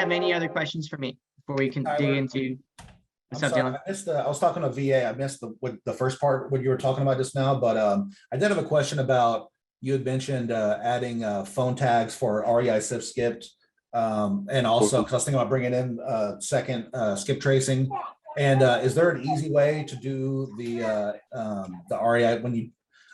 have any other questions for me before we can dig into I'm what's up, sorry, Dylan? I missed I was talking to VA. I missed the first part, what you were talking about just now, but I did have a question about, you had mentioned adding phone tags for REISift skipped. And also, because I was thinking about bringing in second skip tracing. And is there an easy way to do the REI when you,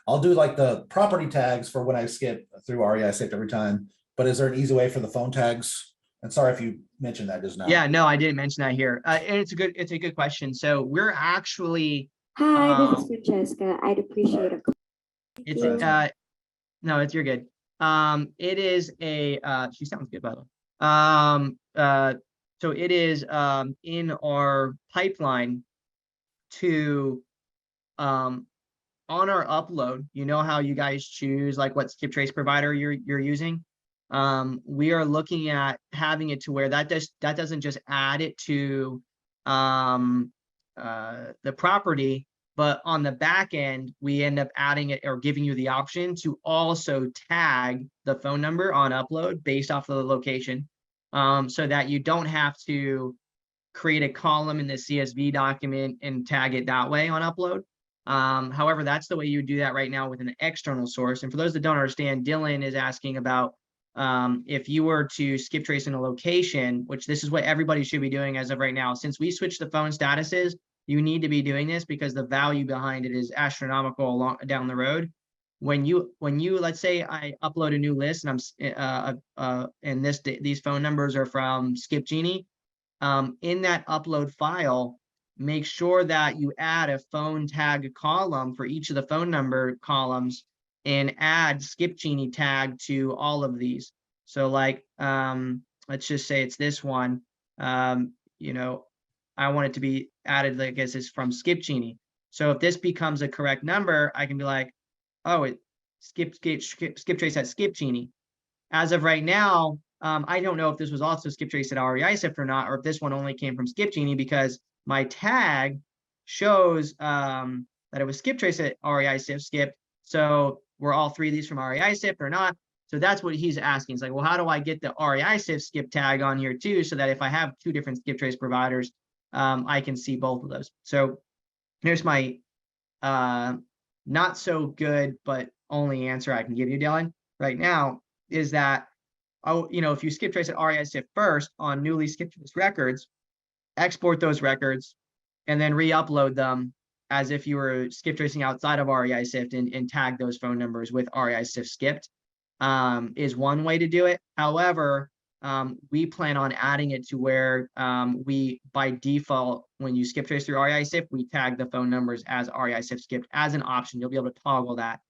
I'll do like the property tags for when I skip through REISift every time, but is there an easy way for the phone tags? And sorry if you mentioned that just now. Yeah, no, I didn't mention that here. And it's a good question. So we're actually Hi, this is Francesca. I'd appreciate a call. it's no, you're good. It is a she sounds good, by the way. So it is in our pipeline to on our upload. You know how you guys choose like what skip trace provider you're using. We are looking at having it to where that doesn't just add it to the property, but on the back end, we end up adding it or giving you the option to also tag the phone number on upload based off of the location, so that you don't have to create a column in the CSV document and tag it that way on upload. However, that's the way you do that right now with an external source. And for those that don't understand, Dylan is asking about if you were to skip trace in a location, which this is what everybody should be doing as of right now. Since we switched the phone statuses, you need to be doing this because the value behind it is astronomical down the road. When you let's say I upload a new list and and these phone numbers are from Skip Genie, in that upload file, make sure that you add a phone tag column for each of the phone number columns and add Skip Genie tag to all of these. So like, let's just say it's this one, you know, I want it to be added, like, I guess it's from Skip Genie. So if this becomes a correct number, I can be like, oh, it skip trace at Skip Genie. As of right now, I don't know if this was also skip trace at REISift or not, or if this one only came from Skip Genie, because my tag shows that it was skip trace at REISift skipped. So were all three of these from REISift or not? So that's what he's asking. It's like, well, how do I get the REISift skip tag on here too, so that if I have two different skip trace providers, I can see both of those. So here's my not so good, but only answer I can give you, Dylan, right now is that, oh, you know, if you skip trace at REISift first on newly skip trace records, export those records, and then re-upload them as if you were skip tracing outside of REISift and tag those phone numbers with REISift skipped, is one way to do it. However, we plan on adding it to where we, by default, when you skip trace through REISift, we tag the phone numbers as REISift skipped as an option. You'll be able to toggle that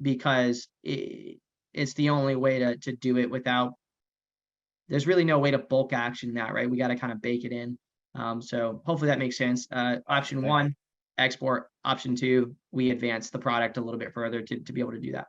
because it's the only way to do it without, there's really no way to bulk action that, right? We got to kind of bake it in. So hopefully that makes sense. Option one, export. Option two, we advance the product a little bit further to be able to do that.